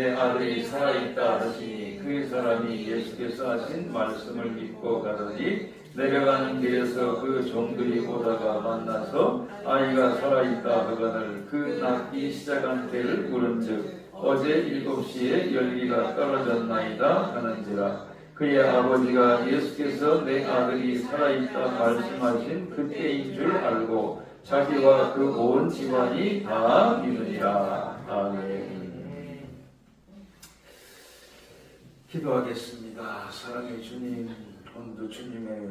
내 아들이 살아있다 하시니 그 사람이 예수께서 하신 말씀을 믿고 가더니 내려가는 길에서 그 종들이 오다가 만나서 아이가 살아있다 하거늘 그 낫기 시작한 때를 물은즉 어제 7시에 열기가 떨어졌나이다 하는지라. 그의 아버지가 예수께서 내 아들이 살아있다 말씀하신 그때인 줄 알고 자기와 그 온 집안이 다 믿으니라. 아멘. 기도하겠습니다. 사랑의 주님, 오늘도 주님의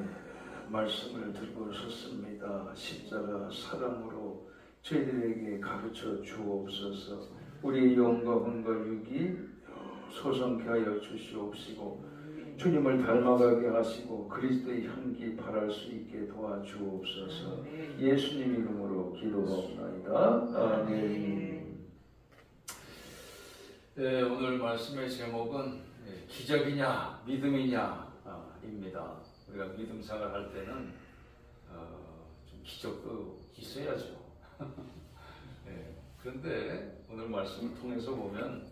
말씀을 들고 섰습니다. 십자가 사랑으로 저희들에게 가르쳐 주옵소서. 우리의 영과 혼과 육이 소성케 하여 주시옵시고 주님을 닮아가게 하시고 그리스도의 향기 발할 수 있게 도와주옵소서. 예수님 이름으로 기도하옵나이다. 아멘. 네, 오늘 말씀의 제목은 기적이냐 믿음이냐 입니다. 우리가 믿음 생활을 할 때는 좀 기적도 있어야죠. 네, 그런데 오늘 말씀을 통해서 보면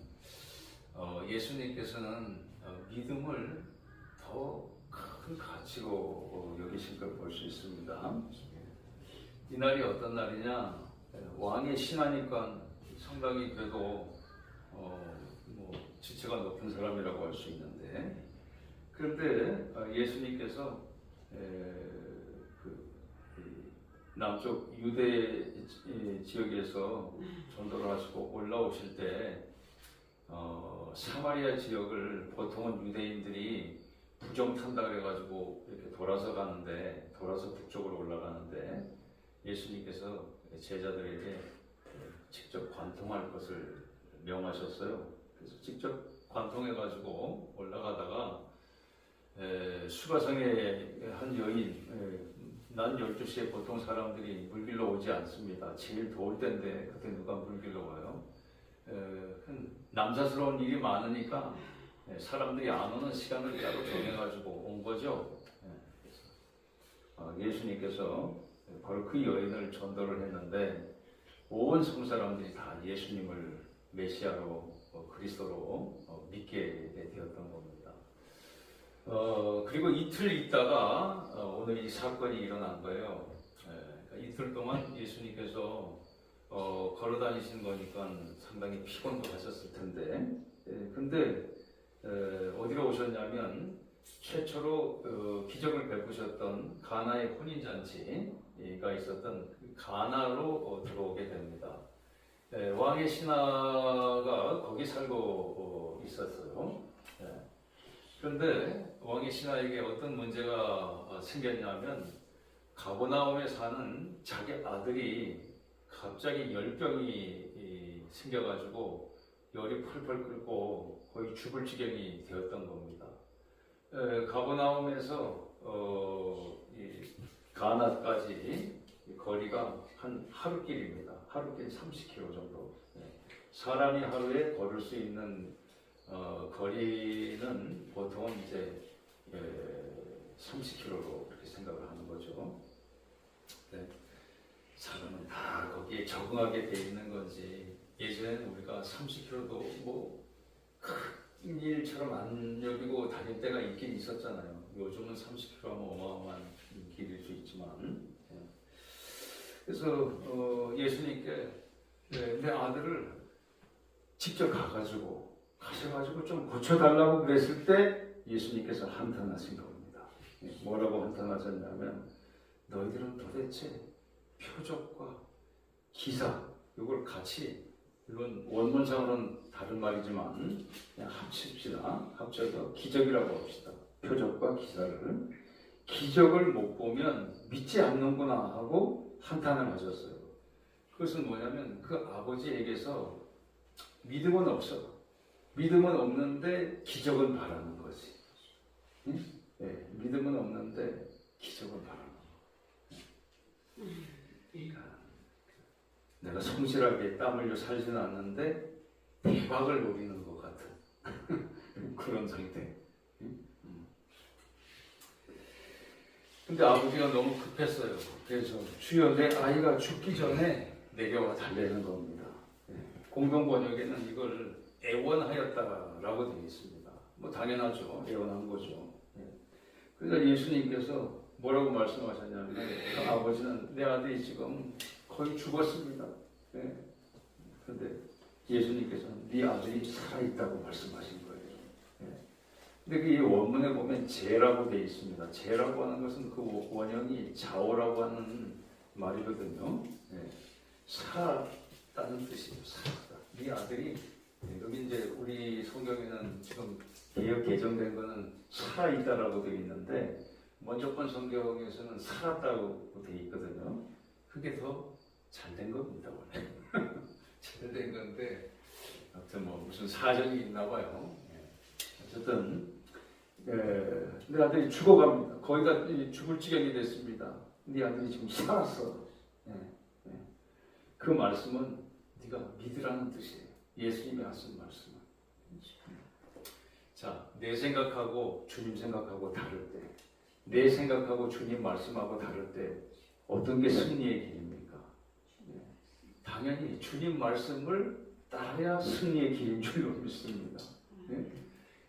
예수님께서는 믿음을 더 큰 가치로 여기신 걸 볼 수 있습니다. 이날이 어떤 날이냐? 왕의 신하니까 상당히 그래도 지체가 높은 사람이라고 할 수 있는데, 그런데 예수님께서 남쪽 유대 지역에서 전도를 하시고 올라오실 때 사마리아 지역을 보통은 유대인들이 부정탄다 그래가지고 이렇게 돌아서 북쪽으로 올라가는데 예수님께서 제자들에게 직접 관통할 것을 명하셨어요. 그래서 직접 관통해가지고 올라가다가 수가성의 한 여인, 낮 12시에 보통 사람들이 물길로 오지 않습니다. 제일 더울 때인데 그때 누가 물길로 와요? 남사스러운 일이 많으니까 사람들이 안 오는 시간을 따로 정해가지고 온 거죠. 예수님께서 바로 그 여인을 전도를 했는데 온 성도 사람들이 다 예수님을 메시아로 그리스도로 믿게 되었던 겁니다. 그리고 이틀 있다가 오늘 이 사건이 일어난 거예요. 이틀 동안 예수님께서 걸어 다니신 거니까 상당히 피곤도 하셨을 텐데, 근데 어디로 오셨냐면 최초로 기적을 베푸셨던 가나의 혼인잔치가 있었던 가나로 들어오게 됩니다. 왕의 신하가 거기 살고 있었어요. 그런데 왕의 신하에게 어떤 문제가 생겼냐면 가버나움에 사는 자기 아들이 갑자기 열병이 생겨가지고 열이 펄펄 끓고 거의 죽을 지경이 되었던 겁니다. 가버나움에서 가나까지 거리가 한 하루길입니다. 하루길 30km 정도. 사람이 하루에 걸을 수 있는 거리는 보통은 이제 30km로 그렇게 생각을 하는 거죠. 사람은 다 거기에 적응하게 돼 있는 건지, 예전에는 우리가 30km도 뭐 큰 일처럼 안 여기고 다닐 때가 있긴 있었잖아요. 요즘은 30km 하면 어마어마한 길일 수 있지만, 그래서 예수님께 내 아들을 직접 가셔가지고 좀 고쳐달라고 그랬을 때 예수님께서 한탄하신 겁니다. 뭐라고 한탄하셨냐면 너희들은 도대체 표적과 기사, 이걸 같이, 물론 원문상으로는 다른 말이지만 그냥 합쳐서 기적이라고 합시다. 표적과 기사를, 기적을 못 보면 믿지 않는구나 하고 한탄을 하셨어요. 그것은 뭐냐면 그 아버지에게서 믿음은 없어. 믿음은 없는데 기적은 바라는 거지. 응? 믿음은 없는데 기적은 바라는 거. 내가 성실하게 땀 흘려 살지는 않는데 대박을 노리는 것 같은 그런 상태. 근데 아버지가 너무 급했어요. 그래서 주여 내 아이가 죽기 전에 내려와 달래는 겁니다. 공동 번역에는 이걸 애원하였다라고 되어 있습니다. 뭐 당연하죠. 애원한 거죠. 그래서 예수님께서 뭐라고 말씀하셨냐면 그 아버지는 내 아들이 지금 거의 죽었습니다. 그런데 예수님께서는 네 아들이 살아있다고 말씀하신 거예요. 근데 그 이 원문에 보면 제라고 되어 있습니다. 제라고 하는 것은 그 원형이 자오라고 하는 말이거든요. 살았다는 뜻이에요. 살았다. 네 아들이 여기 이제 우리 성경에는 지금 개역 개정된 거는 살아있다라고 되어 있는데 먼저 번 성경에서는 살았다고 되어 있거든요. 그게 더 잘된 겁니다 원래. 잘된 건데 아무튼 뭐 무슨 사정이 있나 봐요. 어쨌든 내 아들이 죽어갑니다. 거의 다 죽을 지경이 됐습니다. 네 아들이 지금 살았어. 그 말씀은 네가 믿으라는 뜻이에요. 예수님이 하신 말씀은. 자, 내 생각하고 주님 생각하고 다를 때, 내 생각하고 주님 말씀하고 다를 때 어떤 게 승리의 길입니까? 당연히 주님 말씀을 따라야 승리의 길인 줄로 믿습니다.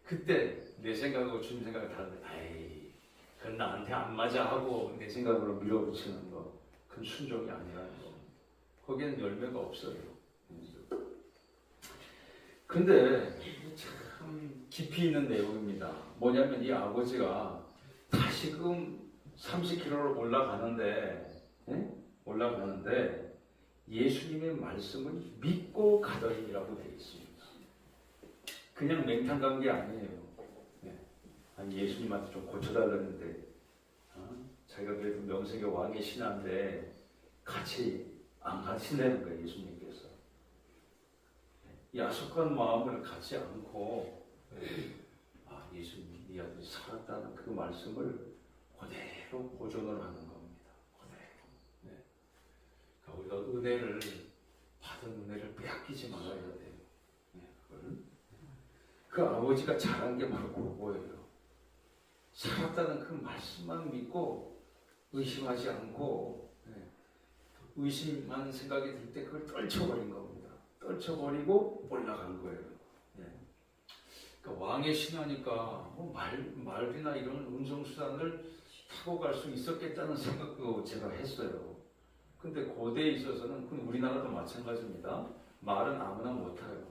그때 내 생각하고 주님 생각이 다른데, 아이, 그건 나한테 안 맞아 하고 내 생각으로 밀어붙이는 거, 그건 순종이 아니라는 거. 거기에는 열매가 없어요. 근데 참 깊이 있는 내용입니다. 뭐냐면 이 아버지가 다시금 30km로 올라가는데 예수님의 말씀을 믿고 가더니라고 되어 있습니다. 그냥 맹탕 간 게 아니에요. 아니 예수님한테 좀 고쳐달라는데 자기가 그래도 명색의 왕의 신하인데 같이 안 가신다는 거예요. 예수님께서 야속한 마음을 갖지 않고 예수님 이 아들이 살았다는 그 말씀을 그대로 보존을 하는 겁니다. 그대로. 그러니까 우리가 은혜를 받은 은혜를 빼앗기지 말아야 돼요. 그 아버지가 잘한 게 바로 그거예요. 살았다는 그 말씀만 믿고 의심하지 않고 의심하는 생각이 들 때 그걸 떨쳐버린 겁니다. 떨쳐버리고 올라간 거예요. 그러니까 왕의 신하니까 말이나 이런 운송수단을 타고 갈 수 있었겠다는 생각도 제가 했어요. 근데 고대에 있어서는 그건 우리나라도 마찬가지입니다. 말은 아무나 못 타요.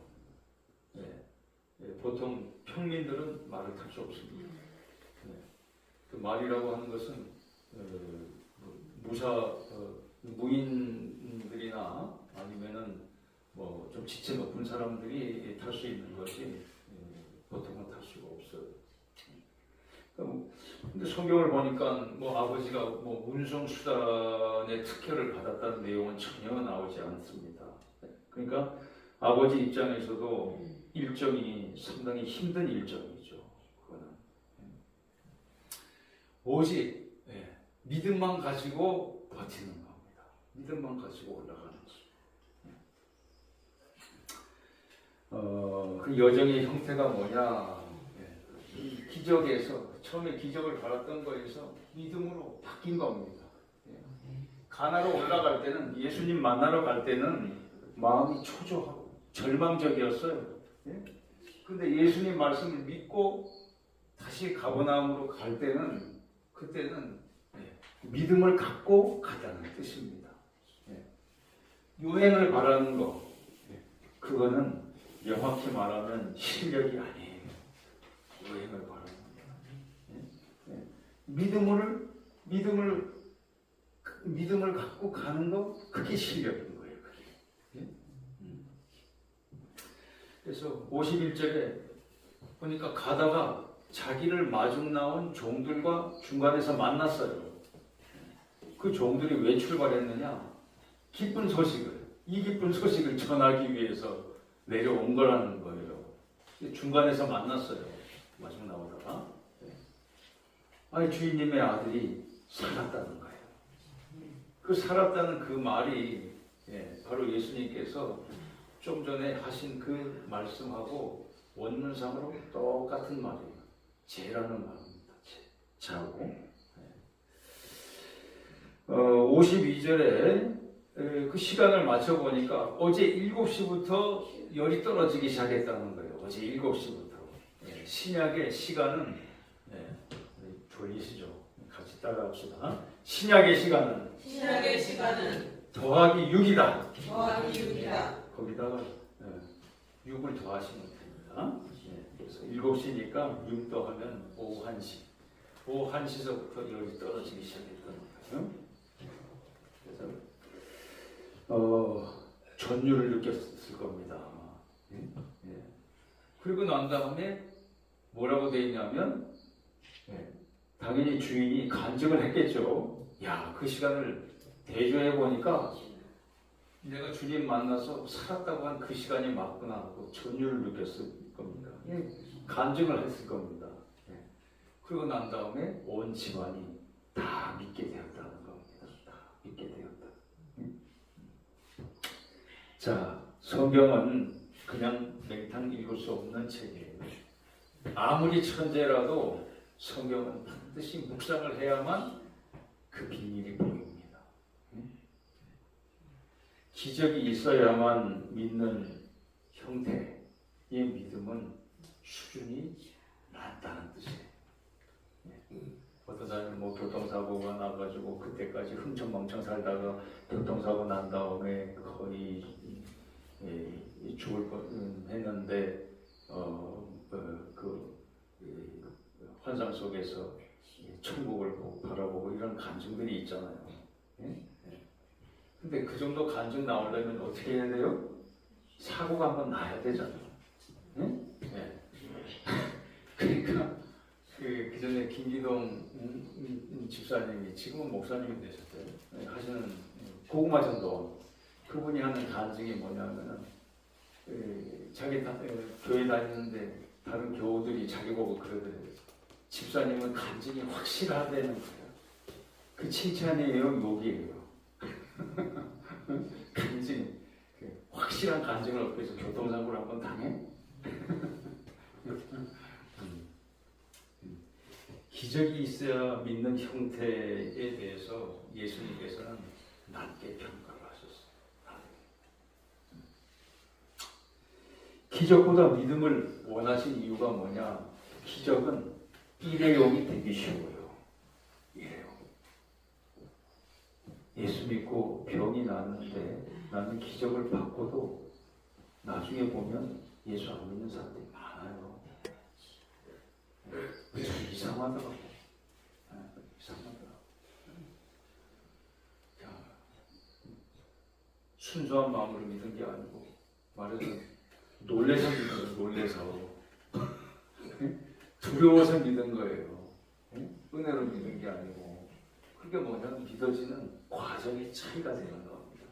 보통 평민들은 말을 탈 수 없습니다. 그 말이라고 하는 것은 무인들이나 아니면은 뭐 좀 지체 높은 사람들이 탈 수 있는 것이 보통은 탈 수가 없어요. 근데 성경을 보니까 뭐 아버지가 뭐 운송 수단의 특혜를 받았다는 내용은 전혀 나오지 않습니다. 그러니까 아버지 입장에서도 일정이 상당히 힘든 일정이죠. 그거는 오직 믿음만 가지고 버티는 겁니다. 믿음만 가지고 올라가는 거죠. 그 여정의 형태가 뭐냐? 이 기적에서 처음에 기적을 바랐던 거에서 믿음으로 바뀐 겁니다. 가나로 올라갈 때는 예수님 만나러 갈 때는 마음이 초조하고 절망적이었어요. 근데 예수님 말씀을 믿고 다시 가버나움으로 갈 때는 그때는 믿음을 갖고 가자는 뜻입니다. 여행을 바라는 거 그거는 명확히 말하면 실력이 아니에요. 여행을 바라는 거. 믿음을 갖고 가는 거 그게 실력인 거예요. 그게. 그래서 51절에 보니까 가다가 자기를 마중 나온 종들과 중간에서 만났어요. 그 종들이 왜 출발했느냐? 이 기쁜 소식을 전하기 위해서 내려온 거라는 거예요. 중간에서 만났어요. 마중 나오다가. 아니 주인님의 아들이 살았다는 거예요. 그 살았다는 그 말이 바로 예수님께서 좀 전에 하신 그 말씀하고 원문상으로 똑같은 말이에요. 제라는 말입니다. 자고 52절에 그 시간을 맞춰보니까 어제 7시부터 열이 떨어지기 시작했다는 거예요. 어제 7시부터. 신약의 시간은, 졸리시죠? 같이 따라합시다. 신약의 시간은 더하기 6이다. 거기다가 6을 더하시면 됩니다. 그래서 7시니까 6 더하면 오후 1시. 오후 1시서부터 열이 떨어지기 시작했다는 거예요. 그래서 전율을 느꼈을 겁니다. 그리고 난 다음에 뭐라고 돼 있냐면 당연히 주인이 간증을 했겠죠. 야, 그 시간을 대조해 보니까 내가 주님 만나서 살았다고 한 그 시간이 맞구나 하고 전율을 느꼈을 겁니다. 간증을 했을 겁니다. 그리고 난 다음에 온 집안이 다 믿게 되었다는 겁니다. 다 믿게 되었다. 자, 성경은 그냥 맹탕 읽을 수 없는 책이에요. 아무리 천재라도 성경은 반드시 묵상을 해야만 그 비밀이 보입니다. 기적이 있어야만 믿는 형태의 믿음은 수준이 낮다는 뜻이에요. 어떤 사람은 교통사고가 나가지고 그때까지 흥청망청 살다가 교통사고 난 다음에 거의 죽을 뻔했는데 환상 속에서 천국을 바라보고 이런 간증들이 있잖아요. 근데 그 정도 간증 나오려면 어떻게 해야 돼요? 사고가 한번 나야 되잖아요. 그러니까 그 전에 김기동 집사님이 지금은 목사님이 되셨어요. 하시는 고구마 전도 그분이 하는 간증이 뭐냐면은 자기 교회 다니는데 다른 교우들이 자기 보고 그러더래요. 집사님은 간증이 확실하다는 거예요. 그 칭찬이에요, 욕이에요. 간증, 확실한 간증을 얻기 위해서 교통사고를 한번 당해? 기적이 있어야 믿는 형태에 대해서 예수님께서는 낮게 평가를 하셨어요. 기적보다 믿음을 원하신 이유가 뭐냐? 기적은 일회용이 되기 쉬워요. 일회용. 예수 믿고 병이 났는데 나는 기적을 받고도 나중에 보면 예수 안 믿는 사람들이 많아요. 참 이상하더라고. 이상하더라고. 순수한 마음으로 믿은 게 아니고 말해서 놀래서 믿은 거예요. 놀래서. 두려워서 믿은 거예요. 은혜로 믿은 게 아니고. 그게 뭐냐면 믿어지는 과정의 차이가 되는 겁니다.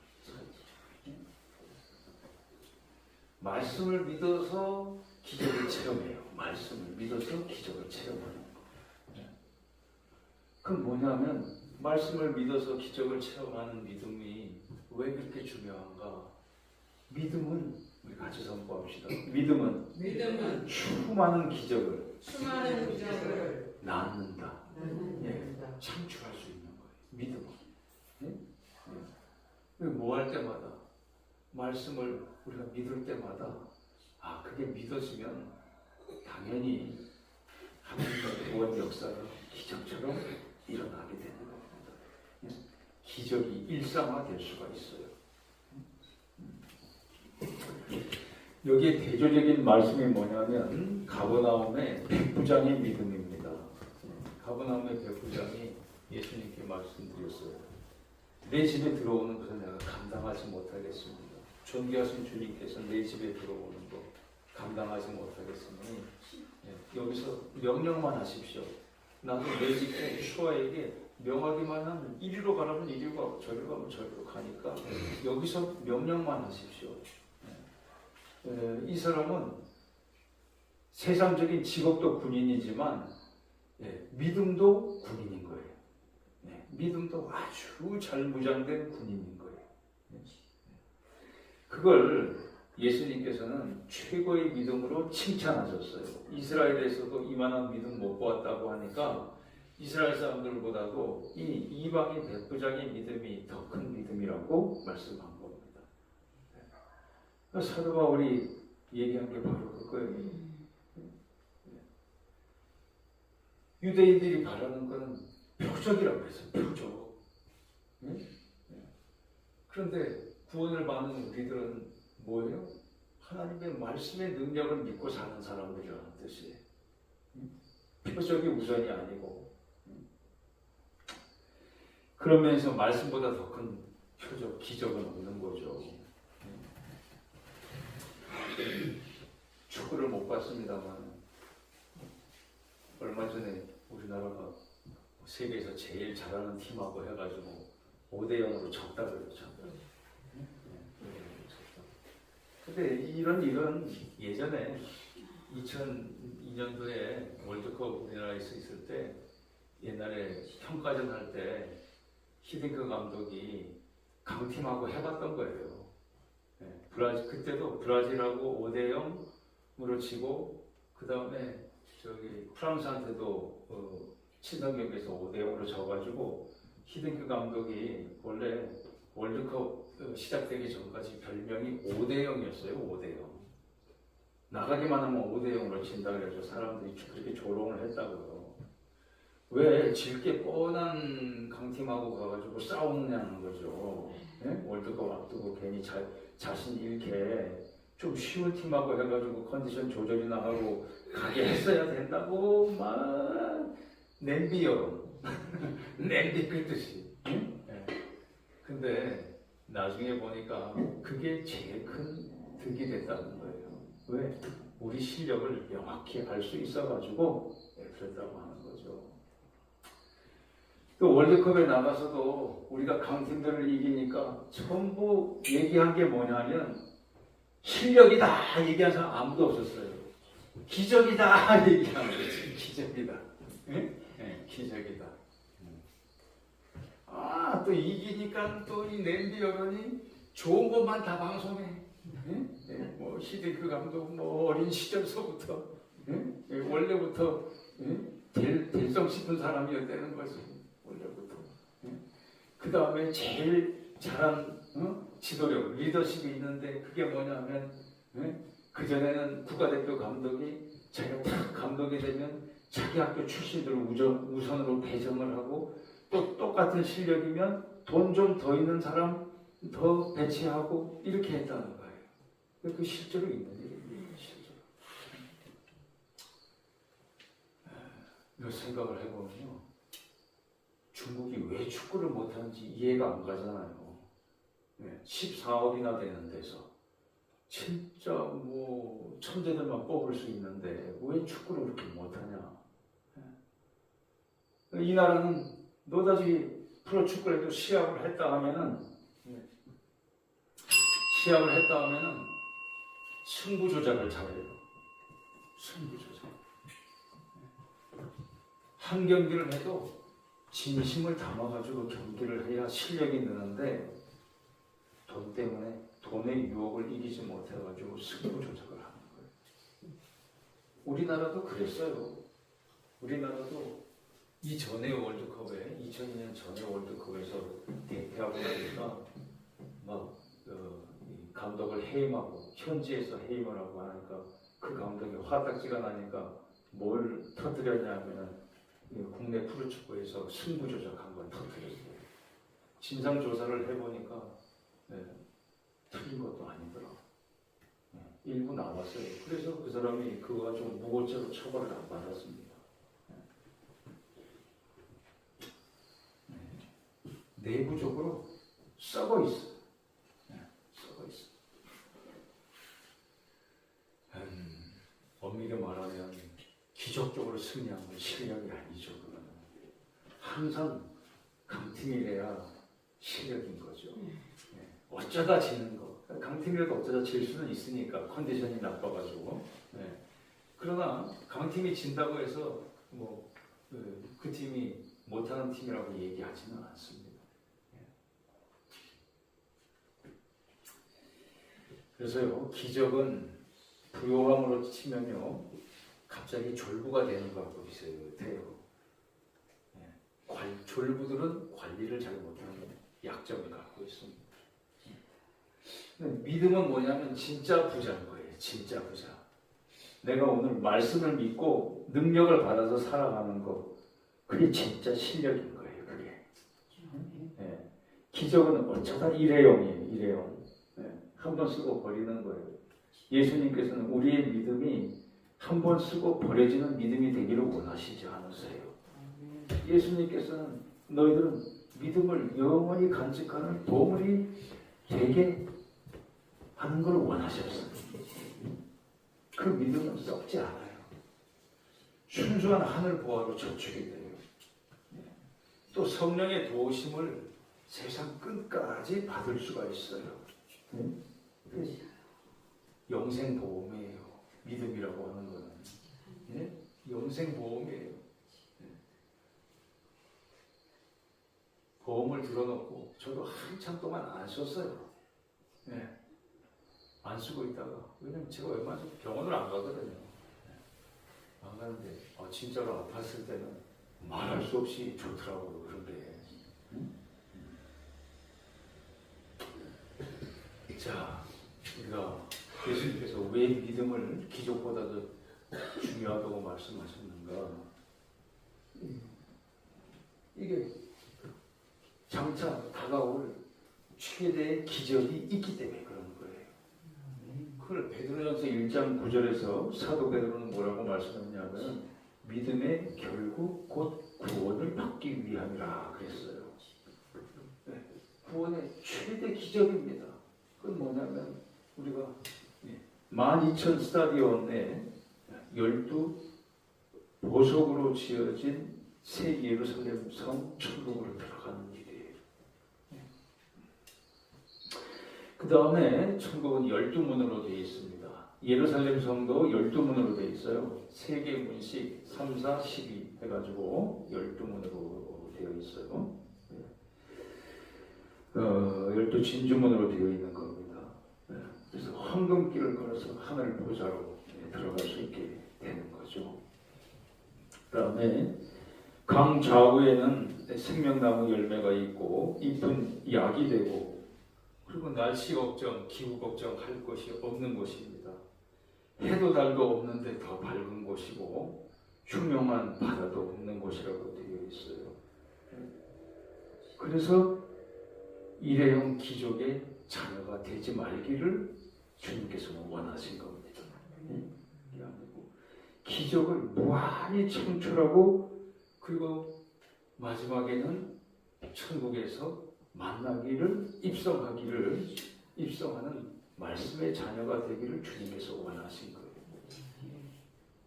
말씀을 믿어서 기적을 체험해요. 말씀을 믿어서 기적을 체험하는 거. 그럼 뭐냐면 말씀을 믿어서 기적을 체험하는 믿음이 왜 그렇게 중요한가? 믿음은 우리 같이 선포합시다. 믿음은 수많은 기적을 낳는다. 창출할 수 있는 거예요. 믿음은. 뭐 할 때마다 말씀을 우리가 믿을 때마다 그게 믿어지면 당연히 하나님의 구원 역사가 기적처럼 일어나게 되는 겁니다. 기적이 일상화될 수가 있어요. 여기에 대조적인 말씀이 뭐냐면 가버나움의 백부장의 믿음입니다. 가버나움의 백부장이 예수님께 말씀드렸어요. 내 집에 들어오는 것을 내가 감당하지 못하겠습니다. 존귀하신 주님께서 내 집에 들어오는 것 감당하지 못하겠으니 여기서 명령만 하십시오. 나도 내 집에 슈아에게 명하기만 하면 이리로 가라면 이리로 가고 저리로 가면 저리로 가니까 여기서 명령만 하십시오. 이 사람은 세상적인 직업도 군인이지만 믿음도 군인인 거예요. 믿음도 아주 잘 무장된 군인인 거예요. 그걸 예수님께서는 최고의 믿음으로 칭찬하셨어요. 이스라엘에서도 이만한 믿음 못 보았다고 하니까 이스라엘 사람들보다도 이 이방인 백부장의 믿음이 더 큰 믿음이라고 말씀한 겁니다. 사도 바울이 얘기한 게 바로 그거예요. 유대인들이 바라는 것은 표적이라고 했어요. 표적. 그런데 구원을 받는 우리들은 뭐예요? 하나님의 말씀의 능력을 믿고 사는 사람들이라는 뜻이에요. 표적이 우선이 아니고. 그러면서 말씀보다 더 큰 표적, 기적은 없는 거죠. 축구를 못 봤습니다만 얼마 전에 우리나라가 세계에서 제일 잘하는 팀하고 해가지고 5대0으로 졌다 그랬죠. 근데 이런 일은 예전에 2002년도에 월드컵 우리나라에서 있을 때 옛날에 평가전 할 때 히딩크 감독이 강팀하고 해봤던 거예요. 그때도 브라질하고 5대0으로 지고 그 다음에 프랑스한테도 친선경기에서 5대0으로 져가지고 히딩크 감독이 원래 월드컵 시작되기 전까지 별명이 5대0이었어요. 5대0. 나가기만 하면 5대0으로 진다 그래서 사람들이 그렇게 조롱을 했다고요. 왜 질 게 뻔한 강팀하고 가가지고 싸우느냐는 거죠. 월드컵 앞두고 괜히 자신 잃게 좀 쉬운 팀하고 해가지고 컨디션 조절이나 하고 가게 했어야 된다고 막 냄비요. 냄비 끓듯이. 근데 나중에 보니까 그게 제일 큰 득이 됐다는 거예요. 왜? 우리 실력을 명확히 알 수 있어가지고 그랬다고 하는 거죠. 또 월드컵에 나가서도 우리가 강팀들을 이기니까 전부 얘기한 게 뭐냐면 실력이다 얘기한 사람 아무도 없었어요. 기적이다 얘기한 거지. 기적이다. 기적이다. 또 이기니까 또 이 냄비 여론이 좋은 것만 다 방송해. 뭐 히딩크 감독 뭐 어린 시절서부터 원래부터 될성 싶은 사람이었다는 거지. 원래부터. 그 다음에 제일 잘한 지도력, 리더십이 있는데 그게 뭐냐면 그전에는 국가대표 감독이 자기가 딱 감독이 되면 자기 학교 출신들을 우선으로 배정을 하고 또 똑같은 실력이면 돈 좀 더 있는 사람 더 배치하고 이렇게 했다는 거예요. 그 실제로 있는 일이에요. 실제로. 이 생각을 해보면요. 중국이 왜 축구를 못하는지 이해가 안 가잖아요. 14억이나 되는 데서 진짜 뭐 천재들만 뽑을 수 있는데 왜 축구를 그렇게 못하냐. 이 나라는 너다지 프로축구에도 시합을 했다 하면은 승부 조작을 잘해요. 승부 조작. 한 경기를 해도 진심을 담아가지고 경기를 해야 실력이 느는데 돈 때문에 돈의 유혹을 이기지 못해가지고 승부 조작을 하는 거예요. 우리나라도 그랬어요. 우리나라도 이전의 월드컵에 2002년 전에 월드컵에서 대패하고 나니까 막 감독을 해임하고 현지에서 해임을 하고 하니까 그 감독이 화딱지가 나니까 뭘 터뜨렸냐면은 국내 프로축구에서 승부 조작한 걸 터뜨렸어요. 진상 조사를 해보니까 틀린 것도 아니더라. 일부 나왔어요. 그래서 그 사람이 그거 좀 무고죄로 처벌을 안 받았습니다. 내부적으로 썩어 있어. 썩어 있어. 엄밀히 말하면 기적적으로 승리한 건 실력이 아니죠. 그거는. 항상 강팀이래야 실력인 거죠. 어쩌다 지는 거. 강팀이라도 어쩌다 질 수는 있으니까 컨디션이 나빠가지고. 그러나 강팀이 진다고 해서 뭐 그 팀이 못하는 팀이라고 얘기하지는 않습니다. 그래서요, 기적은 부요함으로 치면요, 갑자기 졸부가 되는 거하고 비슷해요. 졸부들은 관리를 잘 못하는 약점을 갖고 있습니다. 믿음은 뭐냐면 진짜 부자인 거예요. 진짜 부자. 내가 오늘 말씀을 믿고 능력을 받아서 살아가는 거, 그게 진짜 실력인 거예요. 그게. 네. 기적은 어쩌다 일회용이에요. 일회용. 네. 한 번 쓰고 버리는 거예요. 예수님께서는 우리의 믿음이 한 번 쓰고 버려지는 믿음이 되기를 원하시지 않으세요. 예수님께서는 너희들은 믿음을 영원히 간직하는 보물이 되게 하는 걸 원하셨어요. 그 믿음은 썩지 않아요. 순수한 하늘 보화로 저축이 돼요. 또 성령의 도우심을 세상 끝까지 받을 수가 있어요. 영생 보험이에요. 믿음이라고 하는 거는. 네? 영생 보험이에요. 보험을 들어놓고 저도 한참 동안 안 썼어요. 네. 안 쓰고 있다가, 왜냐면 제가 웬만해서 병원을 안 가거든요. 안 가는데 진짜로 아팠을 때는 말할 수 없이 좋더라고요. 그런 게. 자, 우리가 예수님께서 왜 믿음을 기적보다도 중요하다고 말씀하셨는가? 이게 장차 다가올 최대의 기적이 있기 때문에 그런 거예요. 그걸 베드로전서 1장 9절에서 사도 베드로는 뭐라고 말씀했냐면 믿음의 결국 곧 구원을 받기 위함이라 그랬어요. 네, 구원의 최대 기적입니다. 그건 뭐냐면 우리가 12,000 스타디온에 12 보석으로 지어진 새 예루살렘 성 천국으로 들어가는 일이에요. 그 다음에 천국은 12문으로 되어 있습니다. 예루살렘 성도 12문으로 되어 있어요. 3개 문씩 3, 4, 12 해가지고 12문으로 되어 있어요. 12진주문으로 되어 있는 겁니다. 그래서 황금길을 걸어서 하늘 보좌로 들어갈 수 있게 되는 거죠. 그 다음에 강 좌우에는 생명나무 열매가 있고 잎은 약이 되고, 그리고 날씨 걱정, 기후 걱정 할 것이 없는 곳입니다. 해도 달도 없는데 더 밝은 곳이고 흉흉한 바다도 없는 곳이라고 되어 있어요. 그래서 일회용 기적의 자녀가 되지 말기를 주님께서는 원하신 겁니다. 이게 아니고 기적을 무한히 창출하고, 그리고 마지막에는 천국에서 만나기를 입성하는 말씀의 자녀가 되기를 주님께서 원하신 거예요.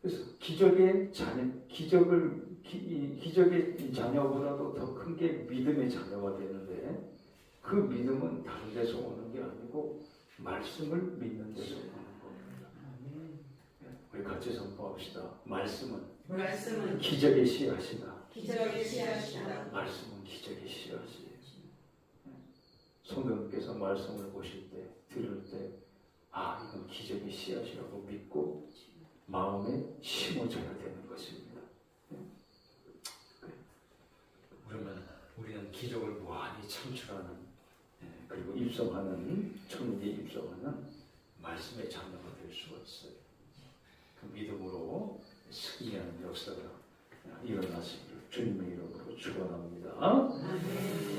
그래서 기적의 자녀보다도 더 큰 게 믿음의 자녀가 되는데, 그 믿음은 다른 데서 오는 게 아니고 말씀을 믿는 데서 오는 겁니다. 우리 같이 선포합시다. 말씀은 기적의 씨앗이다. 말씀은 기적의 씨앗이에요. 성도님께서 말씀을 보실 때, 들을 때, 이건 기적의 씨앗이라고 믿고 마음에 심어져야 되는 것입니다. 그러면 우리는 기적을 무한히 창출하는, 그리고 입성하는, 천국에 입성하는 말씀의 자녀가 될 수가 있어요. 그 믿음으로 승리하는 역사가 일어나시기를 주님의 이름으로 축원합니다.